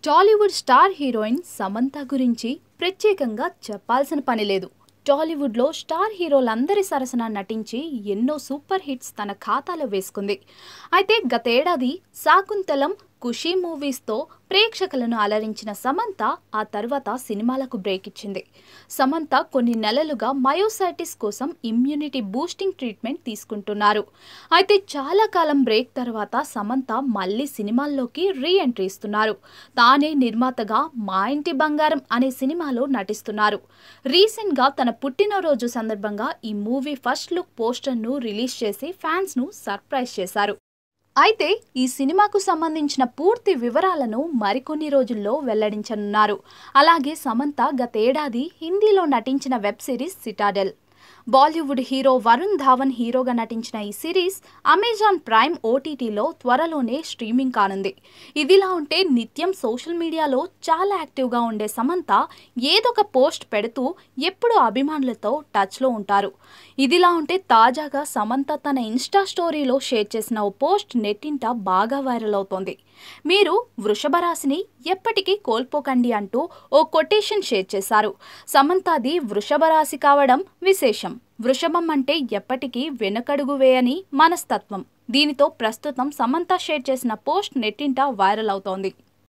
Tollywood star heroine Samantha గురించి ప్రత్యేకంగా చెప్పాల్సిన పని లేదు. టాలీవుడ్లో స్టార్ హీరోలందరి సరసన నటించి ఎన్నో సూపర్ హిట్స్ తన ఖాతాలో వేసుకుంది. అయితే గతేడాది శాకుంతలం, ఖుషీ మూవీస్తో ప్రేక్షకులను అలరించిన సమంత ఆ తర్వాత సినిమాలకు బ్రేక్ ఇచ్చింది. సమంత కొన్ని నెలలుగా మయోసైటిస్ కోసం ఇమ్యూనిటీ బూస్టింగ్ ట్రీట్మెంట్ తీసుకుంటున్నారు. అయితే చాలా కాలం బ్రేక్ తర్వాత సమంత మళ్ళీ సినిమాల్లోకి రీ ఎంట్రీ ఇస్తున్నారు. తానే నిర్మాతగా మా ఇంటి బంగారం అనే సినిమాలో నటిస్తున్నారు. రీసెంట్గా తన పుట్టినరోజు సందర్భంగా ఈ మూవీ ఫస్ట్ లుక్ పోస్టర్ను రిలీజ్ చేసి ఫ్యాన్స్ను సర్ప్రైజ్ చేశారు. అయితే ఈ సినిమాకు సంబంధించిన పూర్తి వివరాలను మరికొన్ని రోజుల్లో వెల్లడించనున్నారు. అలాగే సమంత గతేడాది హిందీలో నటించిన web series Citadel, Bollywood hero Varun Dhawan హీరోగా నటించిన ఈ సిరీస్ అమెజాన్ ప్రైమ్ ఓటీటీలో త్వరలోనే స్ట్రీమింగ్ కానుంది. ఇదిలా ఉంటే నిత్యం సోషల్ మీడియాలో చాలా యాక్టివ్గా ఉండే సమంత ఏదొక పోస్ట్ పెడుతూ ఎప్పుడూ అభిమానులతో టచ్లో ఉంటారు. ఇదిలా ఉంటే తాజాగా సమంత తన ఇన్స్టా స్టోరీలో షేర్ చేసిన ఓ పోస్ట్ నెట్టింట బాగా వైరల్ అవుతోంది. మీరు వృషభ రాశిని ఎప్పటికీ కోల్పోకండి అంటూ ఓ కొటేషన్ షేర్ చేశారు. సమంతది వృషభ రాశి కావడం విశేషం. వృషభం అంటే ఎప్పటికీ వెనకడుగు వేయని మనస్తత్వం. దీనితో ప్రస్తుతం సమంత షేర్ చేసిన పోస్ట్ నెట్టింట వైరల్ అవుతోంది.